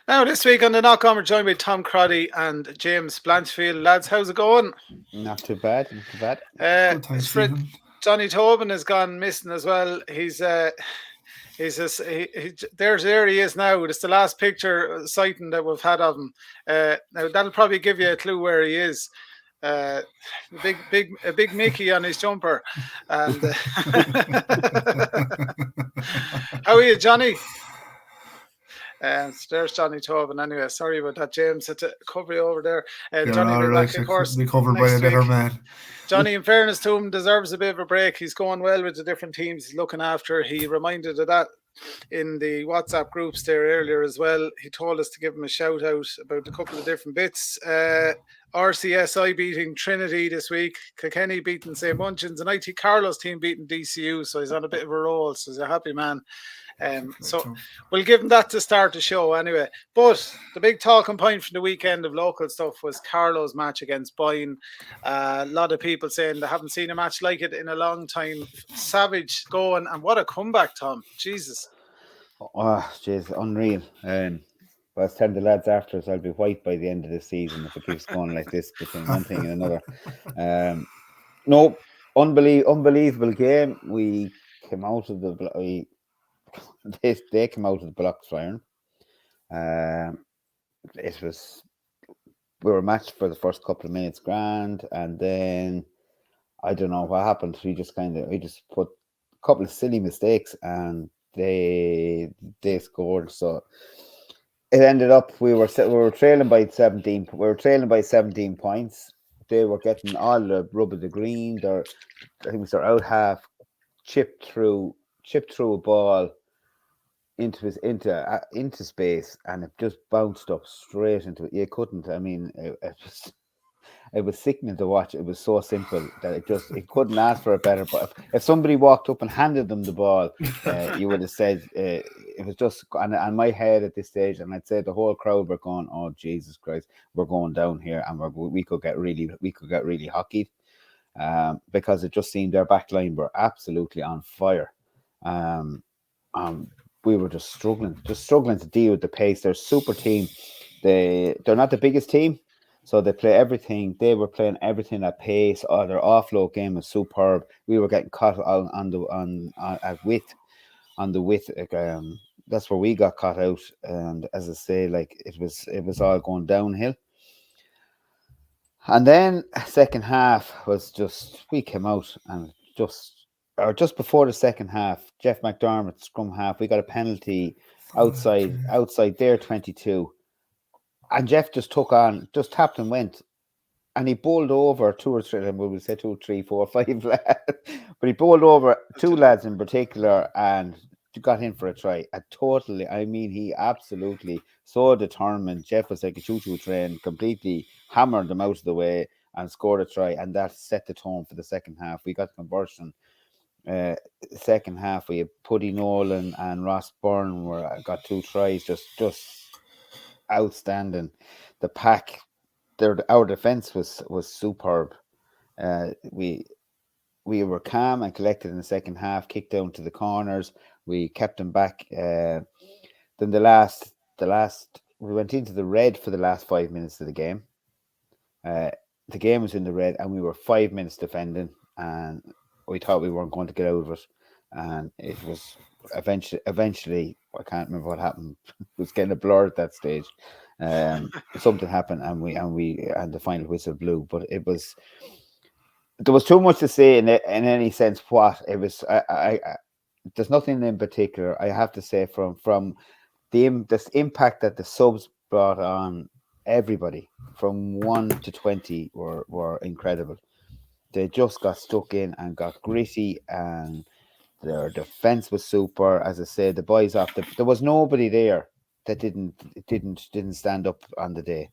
Now, this week on the Knock On, we're joined by Tom Crotty and James Blanchfield. Lads, how's it going? Not too bad, not too bad. Good, thanks, His friend Stephen. Johnny Tobin has gone missing as well. There he is now. It's the last picture sighting that we've had of him. Now that'll probably give you a clue where he is. A big Mickey on his jumper. And how are you, Johnny? There's Johnny Tobin. Anyway, sorry about that, James. Had to cover you over there. Johnny will be back, of course, be covered by a better man. Johnny, in fairness to him, deserves a bit of a break. He's going well with the different teams he's looking after. He reminded of that in the WhatsApp groups there earlier as well. He told us to give him a shout out about a couple of different bits. RCSI beating Trinity this week. Kilkenny beating St. Munchins, and IT Carlow's team beating DCU. So he's on a bit of a roll. So he's a happy man. So we'll give him that to start the show anyway. But the big talking point from the weekend of local stuff was Carlow's match against Boyne. A lot of people saying they haven't seen a match like it in a long time. Savage going, and what a comeback, Tom. Jesus. Oh, jeez, unreal. I was telling the lads after us, I'll be white by the end of the season if it keeps going like this between one thing and another. No, unbelievable game. We came out of the they came out of the blocks firing. We were matched for the first couple of minutes grand, and then I don't know what happened. We just put a couple of silly mistakes, and they scored. So it ended up we were trailing by 17. We were trailing by 17 points. They were getting all the rub of the green. I think it was their out half chipped through a ball into space, and it just bounced up straight into it. You couldn't. I mean, it was sickening to watch. It was so simple that it couldn't ask for a better. But if somebody walked up and handed them the ball, you would have said it was just on my head at this stage, and I'd say the whole crowd were going, "Oh Jesus Christ, we're going down here, and we could get really hockeyed," because it just seemed their back line were absolutely on fire. We were just struggling to deal with the pace. They're a super team. They're not the biggest team, so they play everything. They were playing everything at pace. Their offload game was superb. We were getting caught on the width. That's where we got caught out. And as I say, like it was all going downhill. And then second half was just we came out and just before the second half, Jeff McDermott, scrum half, we got a penalty outside their 22. And Jeff just tapped and went. And he bowled over two or three, we would say 2, 3, 4, 5 lads. But he bowled over 2 lads in particular and got in for a try. He absolutely so determined. Jeff was like a choo-choo train, completely hammered them out of the way and scored a try. And that set the tone for the second half. We got conversion. Second half, we had Puddy Nolan and Ross Byrne got 2 tries, just outstanding. The pack, our defense was superb. We were calm and collected in the second half. Kicked down to the corners. We kept them back. Then the last we went into the red for the last 5 minutes of the game. The game was in the red, and we were 5 minutes defending, and we thought we weren't going to get out of it, and it was eventually I can't remember what happened. It was getting a blur at that stage. Something happened, and the final whistle blew. But there was too much to say in any sense. What it was, there's nothing in particular. I have to say from the impact that the subs brought on everybody from 1 to 20 were incredible. They just got stuck in and got gritty, and their defense was super. As I said, the boys there was nobody there that didn't stand up on the day.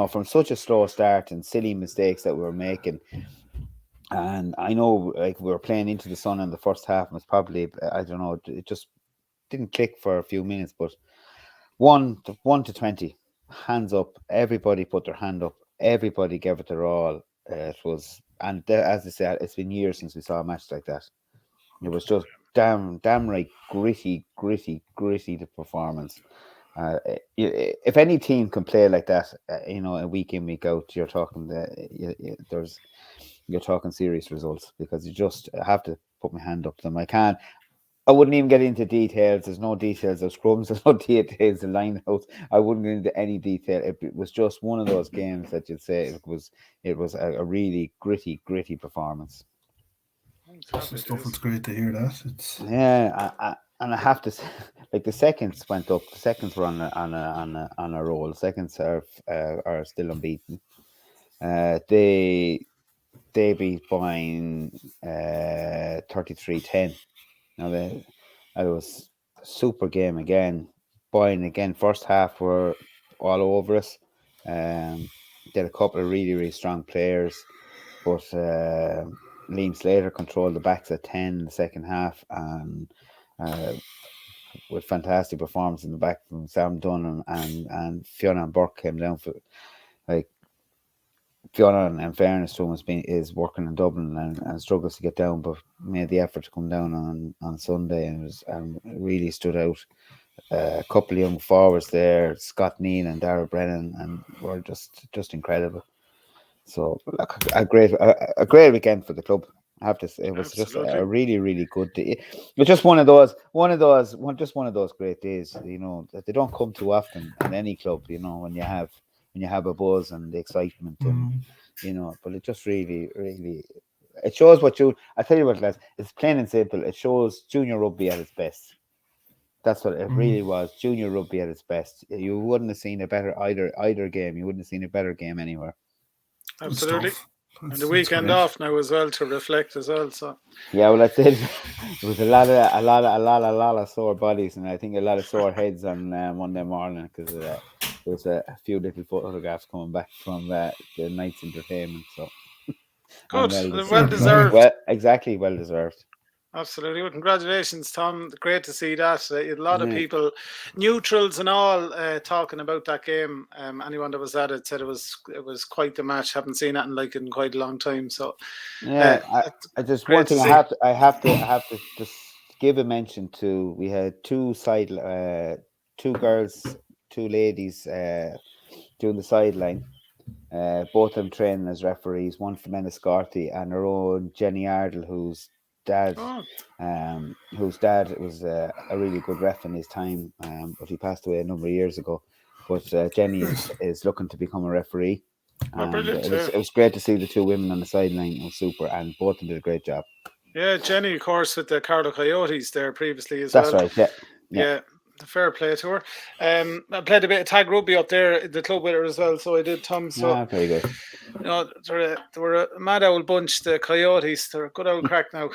From such a slow start and silly mistakes that we were making. And I know, like, we were playing into the sun in the first half, and it was probably, I don't know, it just didn't click for a few minutes. But 1 to 20, hands up. Everybody put their hand up. Everybody gave it their all. It was. And as I said, it's been years since we saw a match like that. It was just damn right gritty the performance. If any team can play like that, a week in, week out, you're talking you're talking serious results, because you just have to put my hand up to them. I wouldn't even get into details. There's no details of scrums. There's no details of lineouts. I wouldn't get into any detail. It was just one of those games that you'd say it was a really gritty performance. Stuff. It's great to hear that. And I have to say, like, the seconds went up. The seconds were on a roll. The seconds are still unbeaten. They beat Boyne 33-10. Now it was a super game again. Boyne again. First half were all over us. They had a couple of really, really strong players, but Liam Slater controlled the backs at 10 in the second half, and with fantastic performance in the back from Sam Dunn and Fiona and Burke came down for, like, Fiona, in fairness to him, is working in Dublin and struggles to get down, but made the effort to come down on Sunday, and really stood out. A couple of young forwards there, Scott Neal and Dara Brennan, and were just incredible. So, look, a great weekend for the club. I have to say, it was just a really, really good day. It was just one of those great days, that they don't come too often in any club, when you have a buzz and the excitement, and but it just really, really, it shows I tell you what, lads, it's plain and simple. It shows junior rugby at its best. That's what it really was. Junior rugby at its best. You wouldn't have seen a better either game. You wouldn't have seen a better game anywhere. Absolutely. And the weekend off now as well to reflect as well. So yeah, well, I said it was a lot of sore bodies, and I think a lot of sore heads on Monday morning, because there was a few little photographs coming back from the night's entertainment. So good, well deserved. Well deserved. Absolutely. Well, congratulations, Tom. Great to see that. A lot of people, neutrals and all, talking about that game. Anyone that was at it said it was quite the match. Haven't seen anything like it in quite a long time. So I just one thing I have to just give a mention to. We had two girls, two ladies doing the sideline. Both of them training as referees. One from Enniscorthy, and her own Jenny Ardle, whose dad was a really good ref in his time, but he passed away a number of years ago. But Jenny is looking to become a referee. It was great to see the two women on the sideline. It was super, and both of them did a great job. Yeah, Jenny, of course, with the Carlow Coyotes there previously as well. That's right, yeah. The fair play to her. I played a bit of tag rugby up there at the club with her as well, so I did, Tom. So very good. They were a mad old bunch, the Coyotes. They're a good old crack now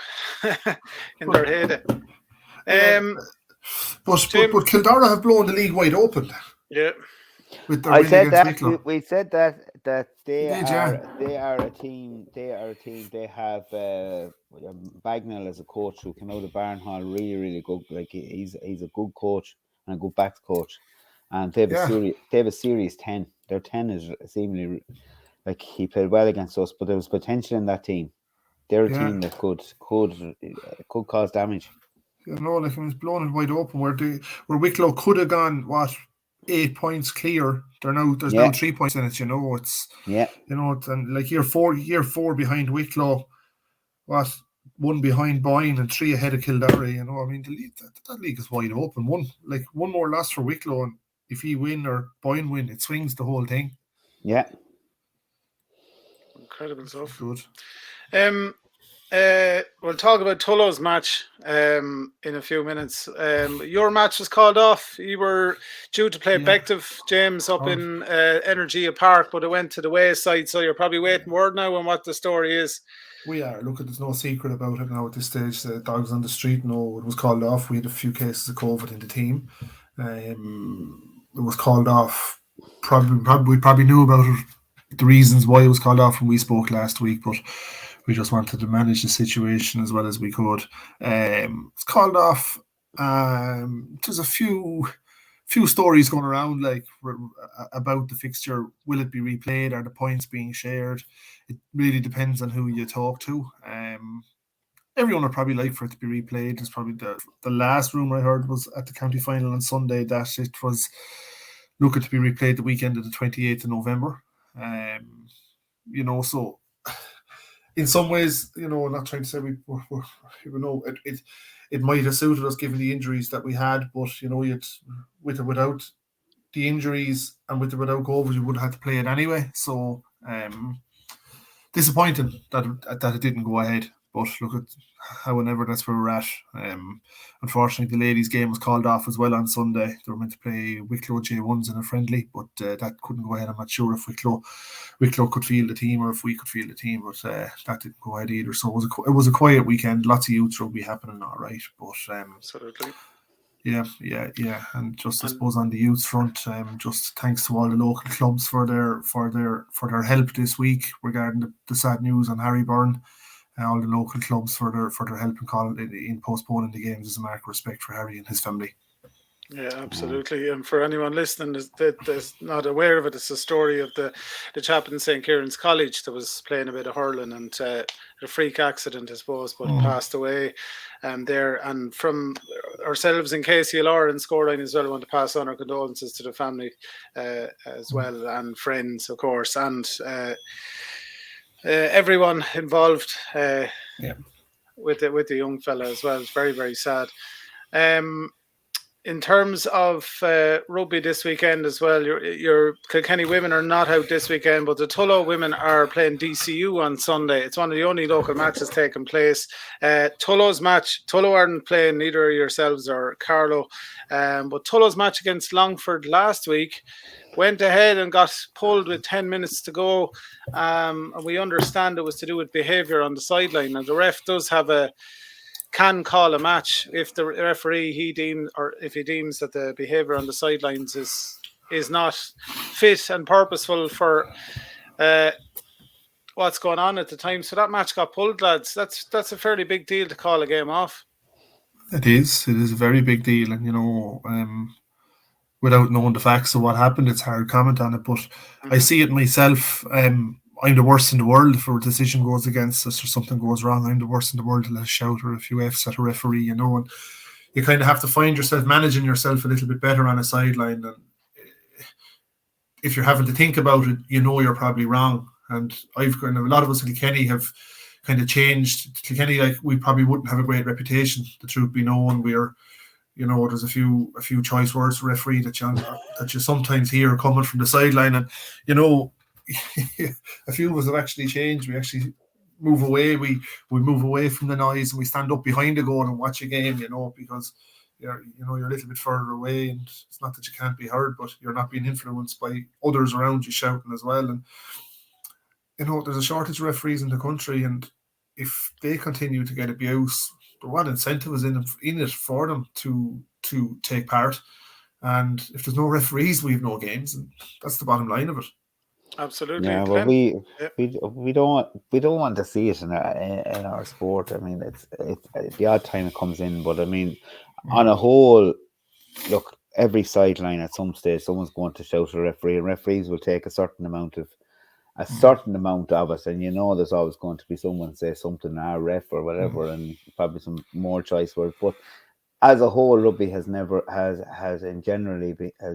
in their heyday. But Kildare have blown the league wide open. Yeah. I said that we said that they are a team. They have Bagnall as a coach who came out of Barnhall, really, really good. Like, he's a good coach and a good backs coach, and they have a series 10. Their 10 is seemingly, like, he played well against us, but there was potential in that team. They're a team that could cause damage. Like, it was blown wide open where Wicklow could have gone 8 points clear. There's now 3 points in it. It's and like year four behind Wicklow, one behind Boyne and 3 ahead of Kildare. I mean, the league, that league is wide open. One more loss for Wicklow, and if he win or Boyne win, it swings the whole thing. Yeah, incredible stuff. Good. We'll talk about Tullow's match in a few minutes. Your match was called off. You were due to play Bective, James, up in Energia Park, but it went to the wayside, so you're probably waiting word now on what the story is. We are. Look, there's no secret about it now at this stage. The dogs on the street know it was called off. We had a few cases of COVID in the team. It was called off. We probably knew about it, the reasons why it was called off when we spoke last week, but we just wanted to manage the situation as well as we could. It's called off. There's a few stories going around, like, about the fixture. Will it be replayed? Are the points being shared? It really depends on who you talk to. everyone would probably like for it to be replayed. It's probably the last rumour I heard was at the county final on Sunday that it was looking to be replayed the weekend of the 28th of November. So in some ways, I'm not trying to say it might have suited us given the injuries that we had, but with or without the injuries and with or without COVID, you would have had to play it anyway. So disappointing that it didn't go ahead. But look, however, that's where we're at. Unfortunately, the ladies' game was called off as well on Sunday. They were meant to play Wicklow J1s in a friendly, but that couldn't go ahead. I'm not sure if Wicklow could field the team or if we could field the team, but that didn't go ahead either. So it was a quiet weekend. Lots of youth rugby happening, all right. But absolutely. Yeah. And just I suppose on the youth front, just thanks to all the local clubs for their help this week regarding the sad news on Harry Byrne. All the local clubs for their help in postponing the games as a mark of respect for Harry and his family. Yeah, absolutely. And for anyone listening that's not aware of it, it's a story of the chap in St. Kieran's College that was playing a bit of hurling and a freak accident, I suppose, but passed away there. And from ourselves in KCLR and Scoreline as well, I want to pass on our condolences to the family as well, and friends, of course, and everyone involved with the young fella as well. It's very, very sad. In terms of rugby this weekend as well, your Kilkenny women are not out this weekend, but the Tullow women are playing DCU on Sunday. It's one of the only local matches taking place. Tullow's match, Tullow aren't playing, neither yourselves or Carlow, but Tullow's match against Longford last week went ahead and got pulled with 10 minutes to go. And we understand it was to do with behaviour on the sideline. And the ref does can call a match if the referee if he deems that the behaviour on the sidelines is not fit and purposeful for what's going on at the time. So that match got pulled, lads. That's a fairly big deal to call a game off. It is a very big deal, and without knowing the facts of what happened, it's hard to comment on it. But I see it myself. I'm the worst in the world if a decision goes against us or something goes wrong. I'm the worst in the world to let a shout or a few F's at a referee, and you kind of have to find yourself managing yourself a little bit better on a sideline. And if you're having to think about it, you're probably wrong. And a lot of us in Kilkenny have kind of changed. Kilkenny, like, we probably wouldn't have a great reputation. The truth be known, there's a few choice words for referee that you sometimes hear coming from the sideline, and a few of us have actually changed. We actually move away. We move away from the noise and we stand up behind the goal and watch a game. Because you're a little bit further away, and it's not that you can't be heard, but you're not being influenced by others around you shouting as well. And there's a shortage of referees in the country, and if they continue to get abuse, what incentive is in it for them to take part? And if there's no referees, we have no games, and that's the bottom line of it. Absolutely. Yeah, well, we don't want to see it in our sport. I mean, it's the odd time it comes in, but I mean, on a whole, look, every sideline at some stage, someone's going to shout at a referee, and referees will take a certain amount of it, and there's always going to be someone say something, ref or whatever, and probably some more choice words. But as a whole, rugby has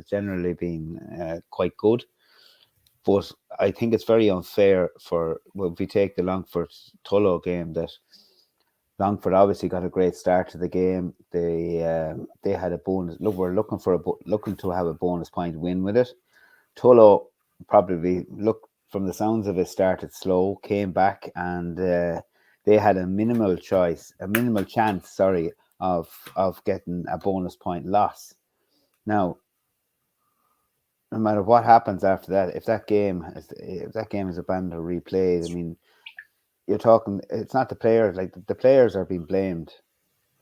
generally been quite good. But I think it's very unfair if we take the Longford Tullow game, that Longford obviously got a great start to the game. They had a bonus. Look, we're looking to have a bonus point win with it. Tullow probably, from the sounds of it, started slow, came back, and they had a minimal chance, of getting a bonus point loss. Now, no matter what happens after that, if that game is abandoned or replayed, I mean, you're talking. It's not the players. Like, the players are being blamed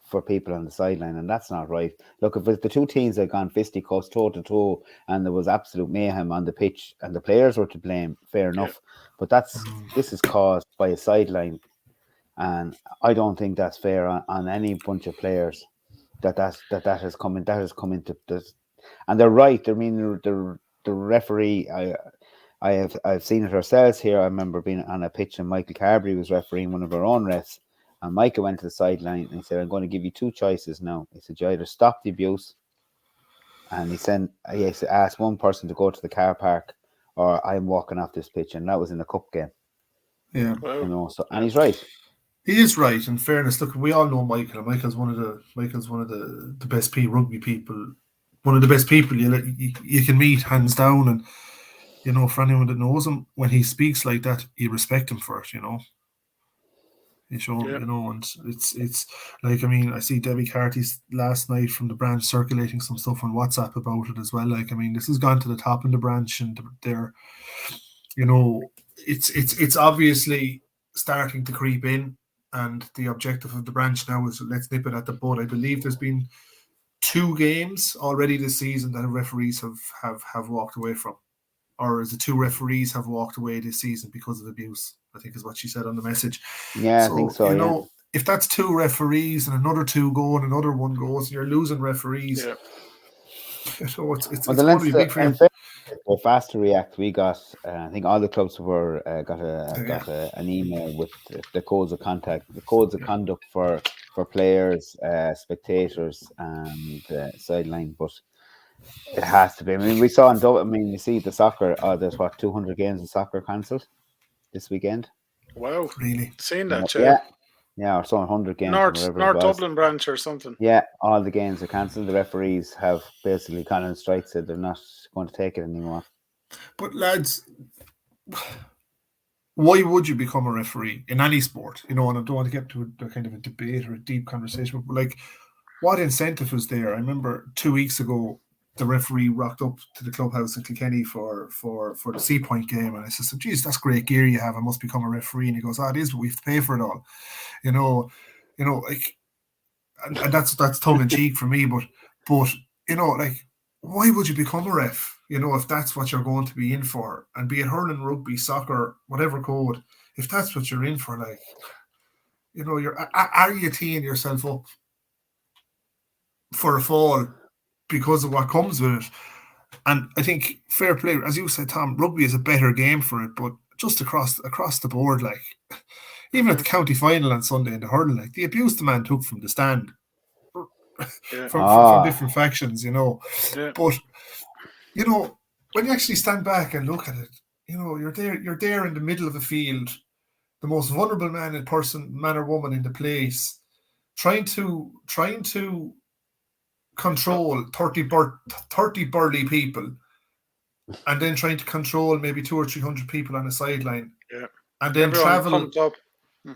for people on the sideline, and that's not right. Look, if the two teams had gone fisticuffs toe to toe and there was absolute mayhem on the pitch and the players were to blame, fair enough. But this is caused by a sideline, and I don't think that's fair on any bunch of players that has come into this. And they're right. I mean, the referee, I've seen it ourselves here. I remember being on a pitch and Michael Carberry was refereeing one of our own refs, And Micah went to the sideline and he said, I'm going to give you two choices now. He said, you either stop the abuse, and he asked one person to go to the car park, or I'm walking off this pitch. And that was in a cup game. Yeah. Wow. You know, so, and he's right. He is right. In fairness, look, we all know Michael. Michael's one of the best rugby people. One of the best people you can meet, hands down. And you know, for anyone that knows him, when he speaks like that, you respect him for it. You know, you show him. Yeah. You know, and it's like, I mean, I see Debbie Carty's last night from the branch circulating some stuff on WhatsApp about it as well. Like, I mean, this has gone to the top in the branch, and they're, you know, it's obviously starting to creep in. And the objective of the branch now is, let's nip it at the bud. I believe there's been 2 games already this season that referees have walked away from, or is it 2 referees have walked away this season because of abuse? I think is what she said on the message. Yeah, I think so. You know, if that's 2 referees and another 2 go and another 1 goes, and you're losing referees. Yeah. So it's Well, going to be big for you. We're fast to react. We got, I think all the clubs were got an email with the codes of contact, the codes of conduct for players, spectators, and sideline. But it has to be. I mean, we saw in Dublin. I mean, you see the soccer. There's 200 games of soccer cancelled this weekend. Wow, really? Seen that? Yeah, or some 100 games. North Dublin branch or something. Yeah, all the games are cancelled. The referees have basically gone on strike, said they're not going to take it anymore. But lads, why would you become a referee in any sport? You know, and I don't want to get to a kind of a debate or a deep conversation, but like, what incentive was there? I remember 2 weeks ago, the referee rocked up to the clubhouse in Kilkenny for the Sea Point game, and I said, "Geez, that's great gear you have. I must become a referee." And he goes, it is, but we have to pay for it all. You know, like, and that's tongue in cheek for me, but you know, like, why would you become a ref? You know, if that's what you're going to be in for, and be it hurling, rugby, soccer, whatever code, if that's what you're in for, like, you know, are you teeing yourself up for a fall because of what comes with it? And I think, fair play, as you said, Tom, rugby is a better game for it, but just across the board, like, even at the county final on Sunday in the hurling, like, the abuse the man took from the stand from different factions, you know. Yeah. But, you know, when you actually stand back and look at it, you know, you're there in the middle of the field, the most vulnerable man or woman in the place, trying to control 30 burly people, and then trying to control maybe 200 or 300 people on a sideline. Yeah. And then Everyone travel.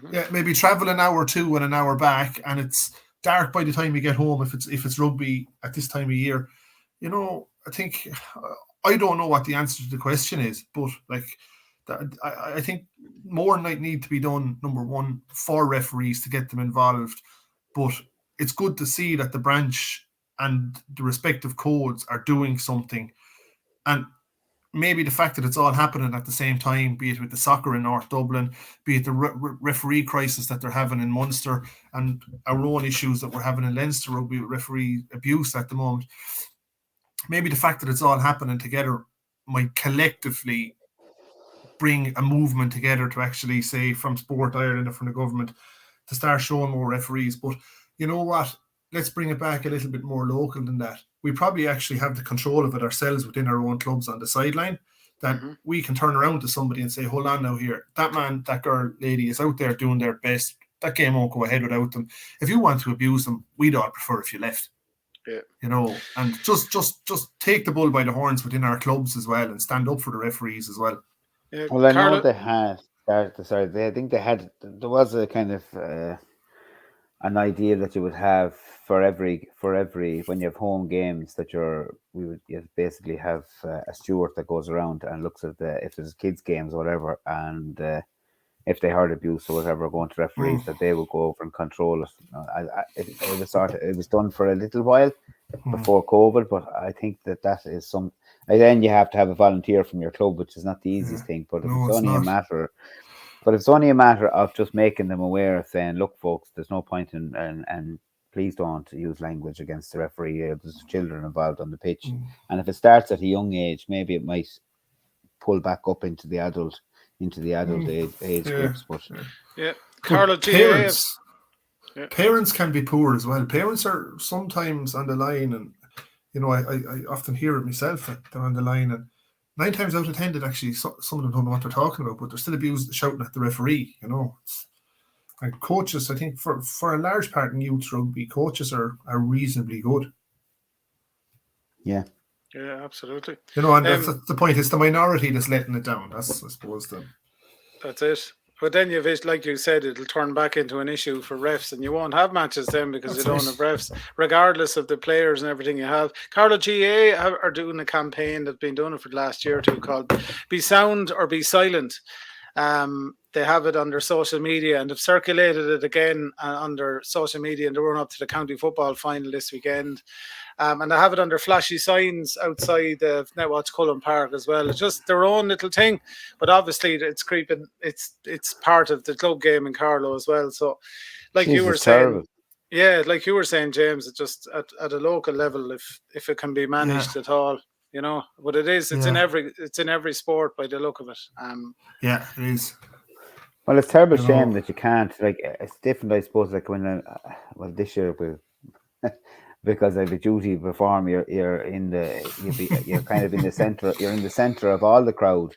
Yeah, maybe travel an hour or 2 and an hour back, and it's dark by the time you get home if it's rugby at this time of year. You know, I think I don't know what the answer to the question is, but like, I think more might need to be done, number one, for referees to get them involved. But it's good to see that the branch and the respective codes are doing something. And maybe the fact that it's all happening at the same time, be it with the soccer in North Dublin, be it the referee crisis that they're having in Munster, and our own issues that we're having in Leinster rugby with referee abuse at the moment, maybe the fact that it's all happening together might collectively bring a movement together to actually say, from Sport Ireland or from the government, to start showing more referees. But you know what? Let's bring it back a little bit more local than that. We probably actually have the control of it ourselves within our own clubs on the sideline, that we can turn around to somebody and say, hold on now here, that man, that girl, lady is out there doing their best. That game won't go ahead without them. If you want to abuse them, we'd all prefer if you left. Yeah. You know, and just take the bull by the horns within our clubs as well, and stand up for the referees as well. Yeah. Well, I know they had. I think they had. There was a kind of an idea that you would have for every when you have home games that you basically have a steward that goes around and looks at if there's kids games or whatever, and if they heard abuse or whatever going to referees, that they will go over and control it. It was done for a little while before COVID, but I think that is some. And then you have to have a volunteer from your club, which is not the easiest thing. But if it's only a matter of just making them aware of saying, look, folks, there's no point in and please don't use language against the referee. There's children involved on the pitch, and if it starts at a young age, maybe it might pull back up into the adult age groups. But Carlow, GAA Parents can be poor as well. Parents are sometimes on the line, and I often hear it myself that they're on the line, and 9 times out of 10, that actually some of them don't know what they're talking about, but they're still shouting at the referee. And coaches, I think, for a large part in youth rugby, coaches are reasonably good. Yeah, absolutely. And that's the point. It's the minority that's letting it down. That's, I suppose, that's it. But then like you said, it'll turn back into an issue for refs, and you won't have matches then because you don't have refs, regardless of the players and everything you have. Carlow GA are doing a campaign that's been doing it for the last year or two called "Be Sound or Be Silent." They have it under social media and have circulated it again under social media in the run up to the county football final this weekend. And they have it under flashy signs outside of Netwatch Cullen Park as well. It's just their own little thing, but obviously it's creeping. It's part of the club game in Carlow as well. So, like you were saying, like you were saying, James, it's just at a local level, if it can be managed at all, But it is. It's in every sport by the look of it. Yeah, it is. Well, it's a terrible shame that you can't. Like, it's different, I suppose. Like when, this year because of the duty to perform, you're kind of in the center. You're in the center of all the crowd.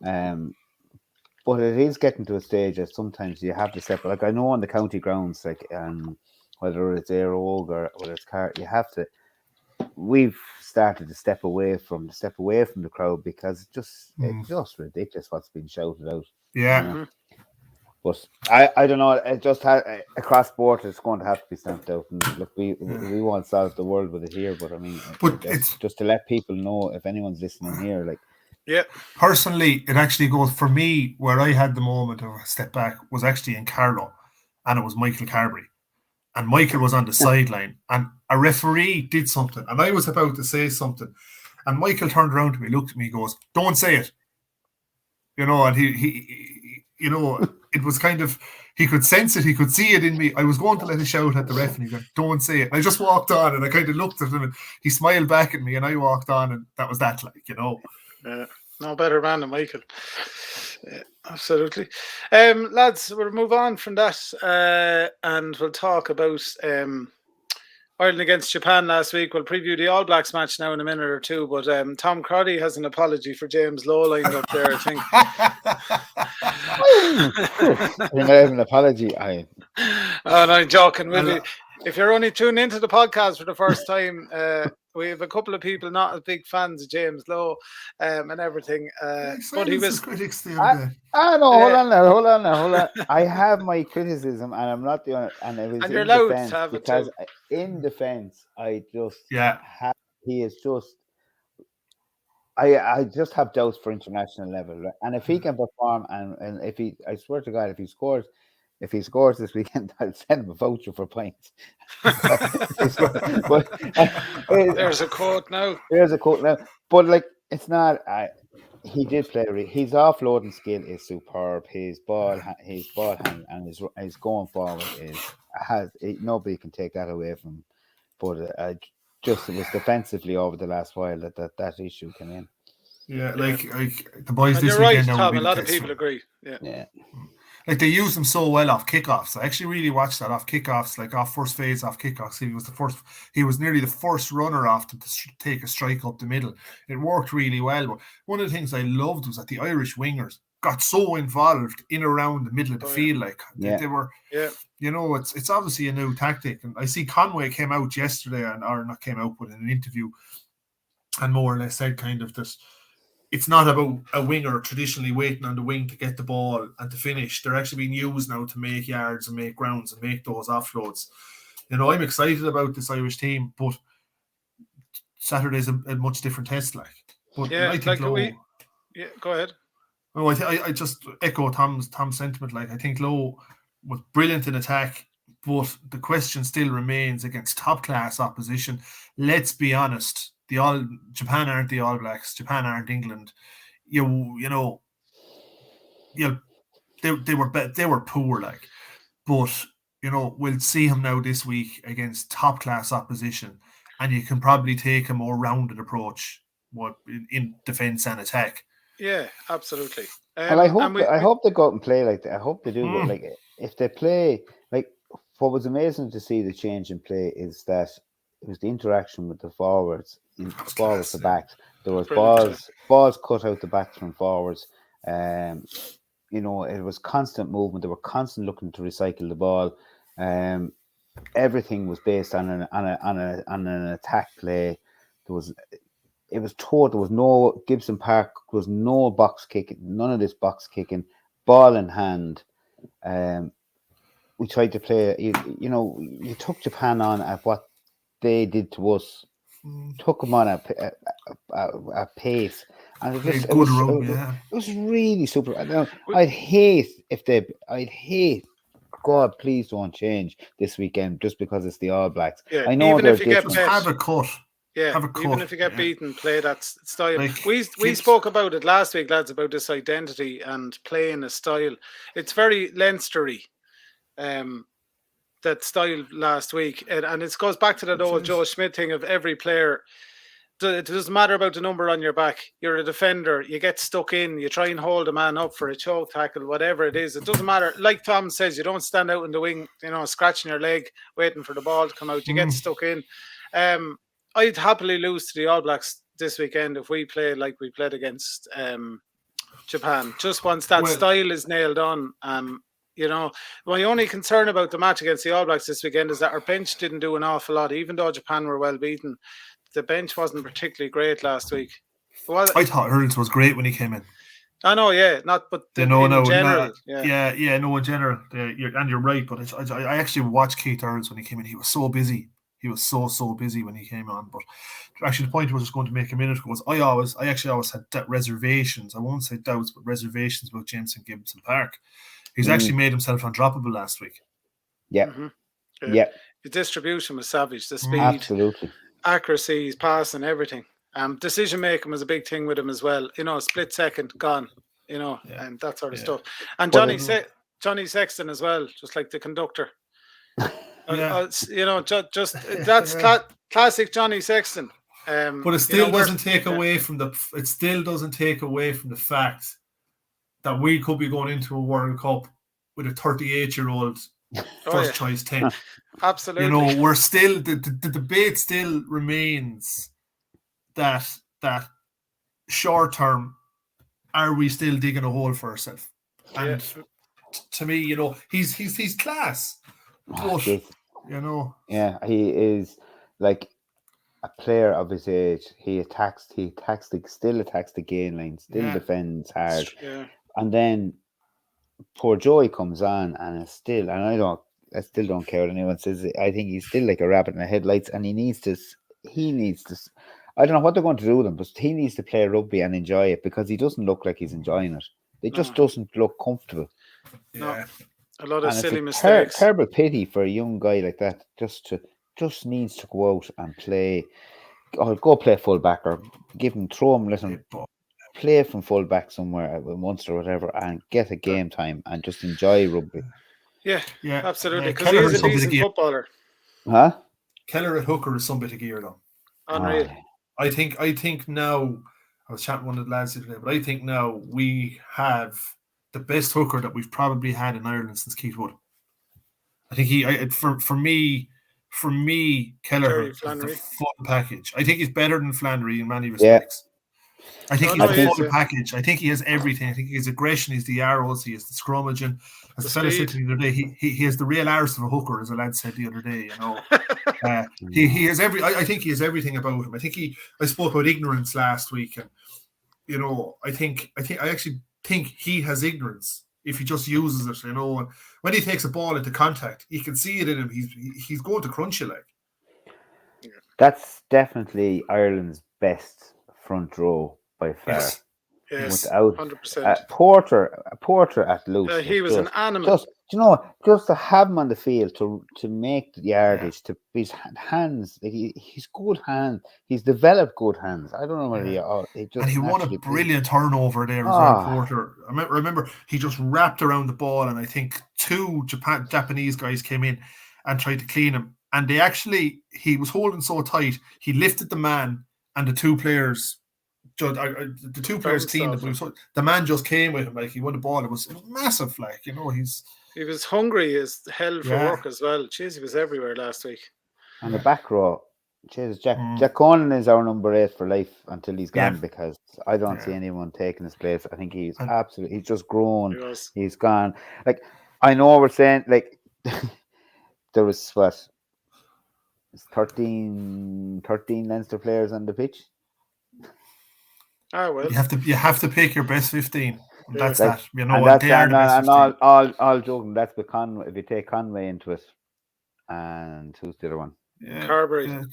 But it is getting to a stage that sometimes you have to separate. Like I know on the county grounds, like whether it's Éire Óg or whether it's you have to. We've started to step away from the crowd because it's just ridiculous what's being shouted out. Yeah. But I don't know. It just across borders, it's going to have to be stamped out. And look, we won't solve the world with it here, but I mean, it's just to let people know if anyone's listening here, like. Yeah. Personally, it actually goes for me where I had the moment of a step back was actually in Carlow, and it was Michael Carberry, and Michael was on the sideline, and a referee did something, and I was about to say something, and Michael turned around to me, looked at me, goes, "Don't say it," and he it was kind of, he could sense it, he could see it in me. I was going to let a shout at the ref, and he went, "Don't say it." And I just walked on, and I kind of looked at him, and he smiled back at me, and I walked on, and that was that, Yeah, no better man than Michael. Yeah, absolutely. Lads, we'll move on from that, and we'll talk about Ireland against Japan last week. We'll preview the All Blacks match now in a minute or two, but Tom Crotty has an apology for James Lowe lined up there, I think. I think I have an apology. Oh, no, I'm joking. If you're only tuning into the podcast for the first time, we have a couple of people not as big fans of James Lowe and everything. But he was critics the other day. Hold on now. I have my criticism, and I'm not the only. And it was and you're allowed to have it because too. In defense, I just he is just. I just have doubts for international level, right? And if he can perform, and if he, I swear to God, if he scores this weekend, I'll send him a voucher for pints. There's a quote now. But like, it's not. He did play. His offloading skill is superb. His ball hand and his going forward nobody can take that away from him. But just it was defensively over the last while that issue came in. Yeah, like the boys and this you're weekend. Right, Tom. A lot of people agree. Yeah. Like they use them so well off kickoffs. I actually really watched that off kickoffs, like off first phase off kickoffs. He was nearly the first runner off to take a strike up the middle. It worked really well. But one of the things I loved was that the Irish wingers got so involved in around the middle of the field. Like they were, it's obviously a new tactic. And I see Conway came out yesterday, or not came out, but in an interview, and more or less said kind of this. It's not about a winger traditionally waiting on the wing to get the ball and to finish. They're actually being used now to make yards and make grounds and make those offloads. I'm excited about this Irish team, but Saturday's a much different test. But I think Lowe. Yeah, go ahead. No, I just echo Tom's sentiment. I think Lowe was brilliant in attack, but the question still remains against top class opposition. Let's be honest. Japan aren't the All Blacks. Japan aren't England. They were poor, but we'll see him now this week against top class opposition, and you can probably take a more rounded approach, in defense and attack. Yeah, absolutely. And I hope they go out and play like that. I hope they do. But if they play what was amazing to see the change in play is that it was the interaction with the forwards, forwards to backs. There was balls cut out the backs from forwards. You know, it was constant movement. They were constant looking to recycle the ball. Everything was based on an attack play. There was no Gibson Park. There was no box kicking. None of this box kicking. Ball in hand. We tried to play. You know, you took Japan on at what they did to us. Took them on a pace, and it was really super. I'd hate God, please don't change this weekend just because it's the All Blacks. Yeah, I know even if you get bet, have a cut. Yeah, even if you get beaten, play that style. Like, we spoke about it last week, lads, about this identity and playing a style. It's very Leinstery, that style last week, and it goes back to that old Joe Schmidt thing of every player. It doesn't matter about the number on your back. You're a defender. You get stuck in. You try and hold a man up for a choke tackle, whatever it is. It doesn't matter. Like Tom says, you don't stand out in the wing, you know, scratching your leg, waiting for the ball to come out. You get stuck in. I'd happily lose to the All Blacks this weekend if we play like we played against Japan. Just once that style is nailed on. You know, my only concern about the match against the All Blacks this weekend is that our bench didn't do an awful lot, even though Japan were well beaten. The bench wasn't particularly great last week. I thought Hurls was great when he came in. I know, yeah, in general. In general. You're right, but I actually watched Keith Hurls when he came in. He was so busy. He was so busy when he came on. But actually, the point I was just going to make a minute ago was I actually always had reservations. I won't say doubts, but reservations about Jameson Gibson Park. He's actually made himself undroppable last week. Yeah. Mm-hmm. The distribution was savage. The speed, absolutely, accuracy, his passing, everything. Decision making was a big thing with him as well. You know, split second gone. You know, and that sort of stuff. And Johnny Sexton as well, just like the conductor. You know, just that's classic Johnny Sexton. But it still doesn't take away from the. It still doesn't take away from the fact that we could be going into a World Cup with a 38-year-old first choice team. Absolutely. You know, we're still the debate still remains that short term, are we still digging a hole for ourselves? And to me, you know, he's class. But, you know, he is like a player of his age. He still attacks the gain line, still defends hard. And then poor Joey comes on and is still, and I still don't care what anyone says. I think he's still like a rabbit in the headlights, and he needs to. I don't know what they're going to do with him, but he needs to play rugby and enjoy it, because he doesn't look like he's enjoying it. It just doesn't look comfortable. Yeah. A lot of silly mistakes. Terrible pity for a young guy like that. Just needs to go out and play. Or go play fullback, or let him play from fullback somewhere at Munster or whatever, and get a game time and just enjoy rugby. Yeah, absolutely. Because he's a decent footballer. Huh? Keller at hooker is some bit of gear though. Unreal. I think now, I was chatting with one of the lads today, but I think now we have the best hooker that we've probably had in Ireland since Keith Wood. I think for me, Keller is the full package. I think he's better than Flannery in many respects. I think he's the full package. I think he has everything. I think he has aggression, he's the arrows, he has the scrummaging. As the fella said to me the other day, he has the real arse of a hooker, as a lad said the other day. You know, he has I think he has everything about him. I spoke about ignorance last week, and you know, I actually think he has ignorance if he just uses it. You know, and when he takes a ball into contact, you can see it in him. He's going to crunch you like. That's definitely Ireland's best front row by far. Yes, without 100%. Porter at loose. He was an animal. Just to have him on the field to make the yardage, to his hands, he's good hands. He's developed good hands. I don't know whether he won a brilliant turnover there as well, Porter. I remember he just wrapped around the ball, and I think two Japanese guys came in and tried to clean him, and he was holding so tight, he lifted the man, and the two players cleaned the blue. So the man just came with him, like he won the ball. It was massive, like, you know, he's He was hungry as hell for Yeah. work as well. Jeez, he was everywhere last week. On the back row, Jesus, Jack Conan is our number 8 for life until he's gone, because I don't see anyone taking his place. I think he's absolutely, he's just grown. He's gone. Like, I know we're saying, like, there was, what, 13 Leinster players on the pitch. Ah, well. You have to pick your best 15. That's like, that. You know what? They are the best 15. All joking. That's with Conway. If you take Conway into it, and who's the other one? Carberry. Byrne.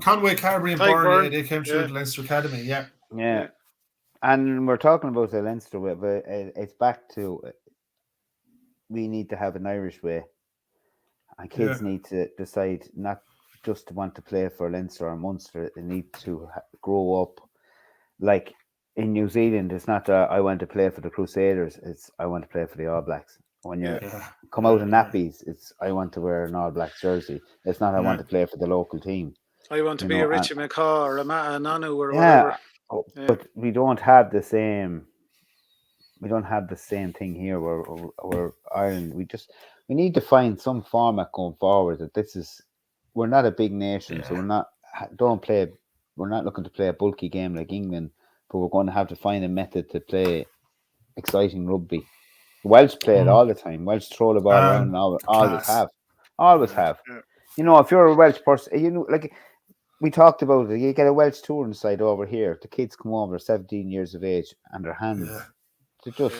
Conway, Carberry, and Byrne. They came through the Leinster Academy. Yeah. And we're talking about the Leinster way, but it's back to we need to have an Irish way, and kids need to decide not just to want to play for Leinster or Munster. They need to grow up. Like in New Zealand, it's not I want to play for the Crusaders. It's I want to play for the All Blacks. When you come out in nappies, it's I want to wear an All Blacks jersey. It's not I want to play for the local team. I want to be a Richie McCaw or a Nanu or whatever. But we don't have the same. We don't have the same thing here. Where Ireland, we need to find some format going forward. That this is, we're not a big nation, so we're not looking to play a bulky game like England, but we're going to have to find a method to play exciting rugby. Welsh play it all the time. Welsh throw the ball around and always have. Yeah. You know, if you're a Welsh person, you know, like we talked about it, you get a Welsh touring side over here. The kids come over 17 years of age and their hands. But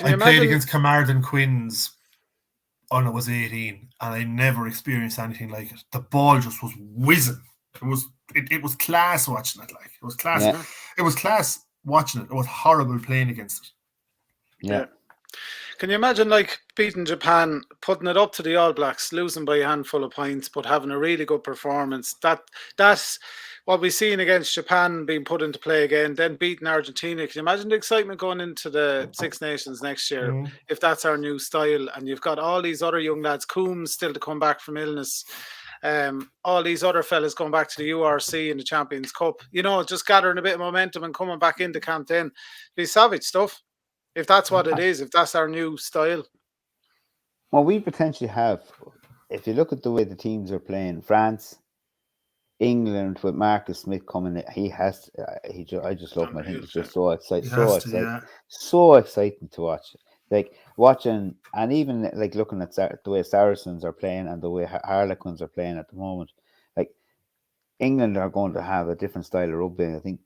I played against Carmarthen Quins when I was 18, and I never experienced anything like it. The ball just was whizzing. It was class watching it. Like it was class. Yeah. It was class watching it. It was horrible playing against it. Yeah. Can you imagine like beating Japan, putting it up to the All Blacks, losing by a handful of points, but having a really good performance? That's what we've seen against Japan being put into play again, then beating Argentina. Can you imagine the excitement going into the Six Nations next year if that's our new style? And you've got all these other young lads, Coombs still to come back from illness. All these other fellas going back to the URC and the Champions Cup, you know, just gathering a bit of momentum and coming back into camp then. Be savage stuff. If that's what it is, if that's our new style. Well, we potentially have, if you look at the way the teams are playing, France, England with Marcus Smith coming in, I just love him. I think he's just so exciting, so exciting to watch. Like watching, and even like looking at the way Saracens are playing and the way Harlequins are playing at the moment. Like England are going to have a different style of rugby. I think,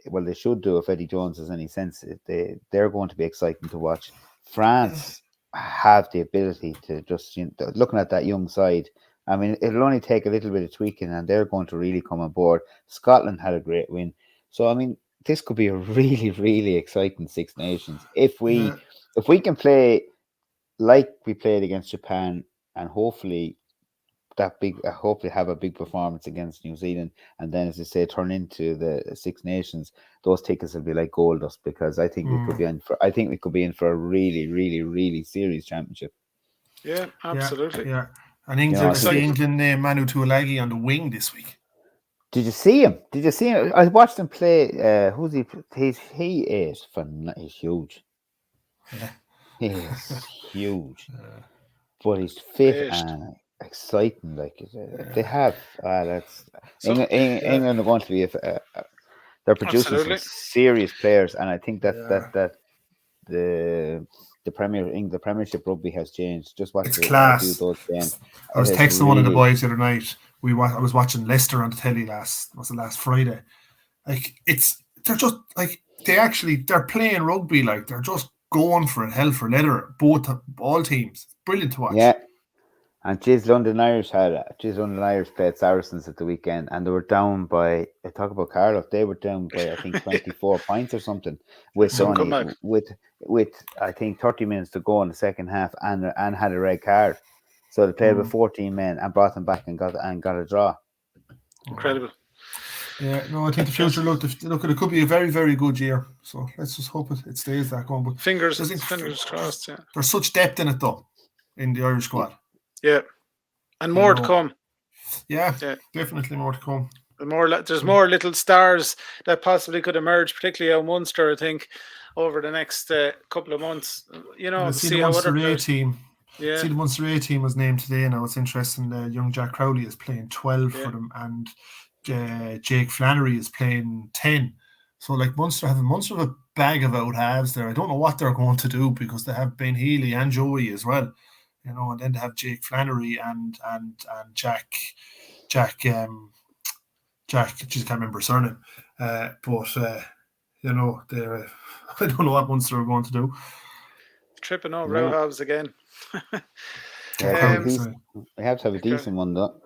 well, they should do if Eddie Jones has any sense. They're going to be exciting to watch. France have the ability to just, you know, looking at that young side. I mean, it'll only take a little bit of tweaking, and they're going to really come on board. Scotland had a great win, so I mean, this could be a really, really exciting Six Nations if we can play like we played against Japan, and hopefully have a big performance against New Zealand, and then, as I say, turn into the Six Nations. Those tickets will be like gold dust, because I think we could be in for a really, really, really serious championship. Yeah, absolutely. Yeah. And England named Manu Tuilagi on the wing this week. Did you see him? I watched him play. Who's he? He is fun. He's huge. Yeah. He is huge. But he's fit and exciting. Like they have. England are going to be. They're producing some serious players, and I think that the Premiership rugby has changed. Just watch it's class. Those games. I was texting one of the boys the other night. I was watching Leicester on the telly last Friday. Like they're just like they're playing rugby, like they're just going for it, hell for leather. All teams, brilliant to watch. Yeah, and London Irish played Saracens at the weekend, and they were down by. I talk about Carlow. They were down by I think 24 points or something with I think 30 minutes to go in the second half, and had a red card. So they played with 14 men and brought them back and got a draw. Incredible. Yeah, no, I think the future it could be a very, very good year. So let's just hope it stays that going. But fingers crossed. Yeah. There's such depth in it though, in the Irish squad. Yeah, and more to come. Yeah, definitely more to come. There's more little stars that possibly could emerge, particularly out Munster, I think, over the next couple of months. See how other players. Yeah. See, the Munster A team was named today. Now it's interesting. Young Jack Crowley is playing 12 for them, and Jake Flannery is playing 10. So, like, Munster have a bag of out halves there. I don't know what they're going to do because they have Ben Healy and Joey as well, and then they have Jake Flannery and Jack. I just can't remember his surname. But they're. I don't know what Munster are going to do. Tripping over out halves again. We have to have a decent one, though.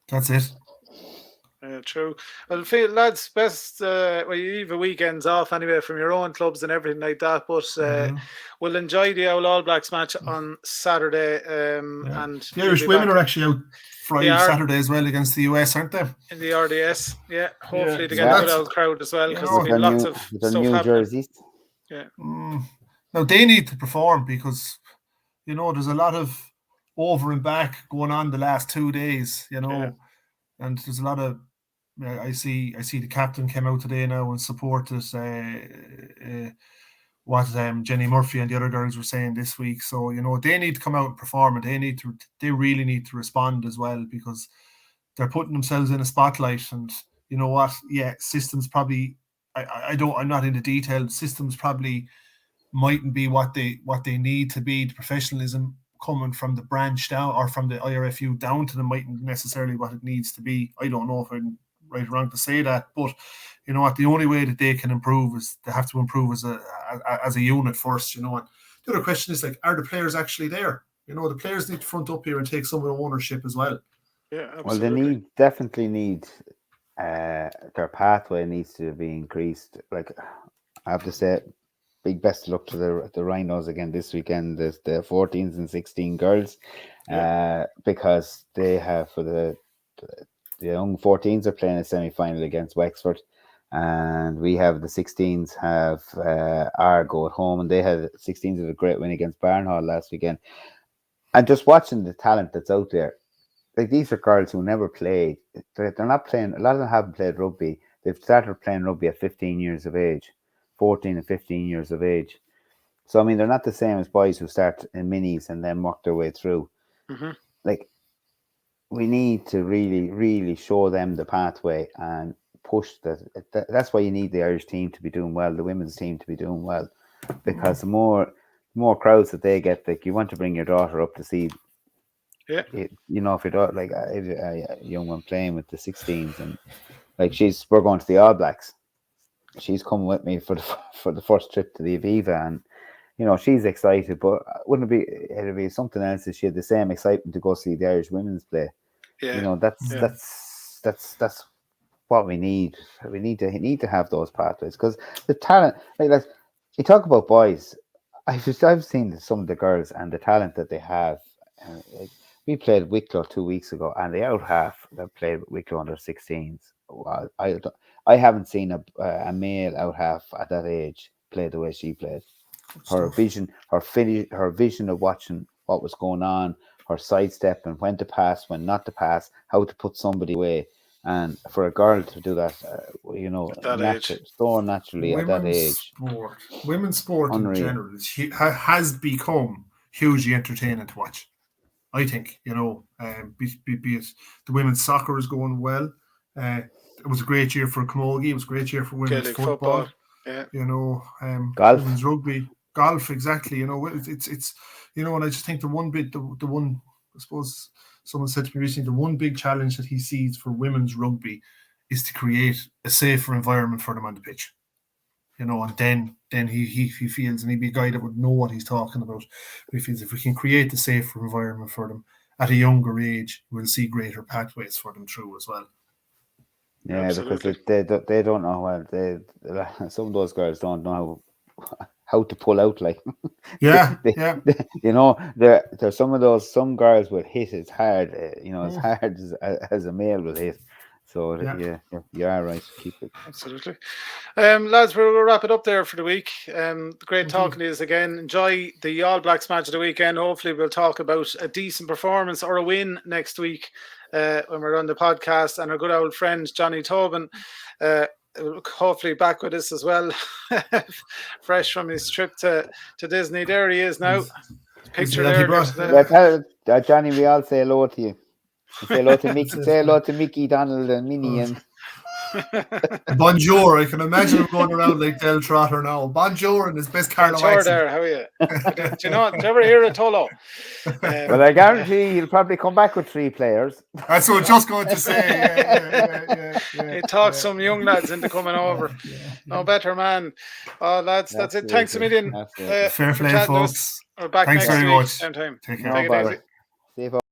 That's it. True. Well, lads, best. You have a weekends off anyway from your own clubs and everything like that. But we'll enjoy the All Blacks match on Saturday. And the Irish women are actually out Friday, Saturday as well against the US, aren't they? In the RDS, yeah. Hopefully they get a good old crowd as well, because there'll be lots of stuff happening. Jerseys. Yeah. Now they need to perform because there's a lot of over and back going on the last 2 days. And there's a lot of. I see the captain came out today now and supported what Jenny Murphy and the other girls were saying this week. So they need to come out and perform, and they really need to respond as well, because they're putting themselves in a spotlight. And you know what? Yeah, systems probably. I'm not into detail. Systems probably mightn't be what they need to be. The professionalism coming from the branch down or from the IRFU down to them mightn't necessarily what it needs to be. I don't know if I'm right or wrong to say that, but you know what, the only way that they can improve is they have to improve as a unit first. And the other question is, like, are the players actually there? The players need to front up here and take some of the ownership as well. Yeah, absolutely. Well, they definitely need their pathway needs to be increased. Like, I have to say, big best of luck to the Rhinos again this weekend, the 14s and 16 girls, because they have, for the young 14s are playing a semi-final against Wexford, and we have the 16s have Argo at home, and they had 16s with a great win against Byrne last weekend. And just watching the talent that's out there, like, these are girls who never played. They're not playing. A lot of them haven't played rugby. They've started playing rugby at 15 years of age, 14 and 15 years of age. So, I mean, they're not the same as boys who start in minis and then work their way through. Mm-hmm. Like, we need to really, really show them the pathway and push that. That's why you need the Irish team to be doing well, the women's team to be doing well, because the more crowds that they get, like, you want to bring your daughter up to see. Yeah. If your daughter, like a young one playing with the 16s, and like we're going to the All Blacks. She's coming with me for the first trip to the Aviva, and she's excited. But it'd be something else if she had the same excitement to go see the Irish women's play. Yeah. That's what we need. We need to have those pathways, because the talent, like you talk about boys, I've seen some of the girls and the talent that they have. We played Wicklow 2 weeks ago, and the out half that played with Wicklow under 16s. Well, I haven't seen a male out half at that age play the way she played. Her vision of watching what was going on, her sidestep and when to pass, when not to pass, how to put somebody away, and for a girl to do that, so naturally at that age. Women's sport in general has become hugely entertaining to watch. I think, be it the women's soccer is going well. It was a great year for camogie. It was a great year for women's football. Yeah. Golf. Women's rugby, golf, exactly. It's and I just think the one, I suppose someone said to me recently, the one big challenge that he sees for women's rugby is to create a safer environment for them on the pitch. And then he feels, and he'd be a guy that would know what he's talking about. He feels if we can create a safer environment for them at a younger age, we'll see greater pathways for them through as well. Yeah, absolutely. Because they don't know well. Some of those girls don't know how to pull out. Like, there's some girls will hit as hard, as hard as a male will hit. So you are right. Keep it. Absolutely. Lads, we'll wrap it up there for the week. Great talking to you again. Enjoy the All Blacks match of the weekend. Hopefully we'll talk about a decent performance or a win next week when we're on the podcast, and our good old friend Johnny Tobin, hopefully back with us as well, fresh from his trip to Disney. There he is now. Picture there. Johnny, we all say hello to you. Say hello to Mickey. Say hello to Mickey, Donald, and Minnie. And Bonjour. I can imagine him going around like Del Trotter now. Bonjour and his best Carlow accent. There, how are you? Do you ever hear of Tullow? Well, I guarantee he'll probably come back with 3 players. That's what I was just going to say. Yeah. He talks some young lads into coming over. No better man. Oh, lads, that's it. Thanks a million. Fair play, folks. We're back Thanks next very week. much. Same time. Take care. Take it easy. See you, folks.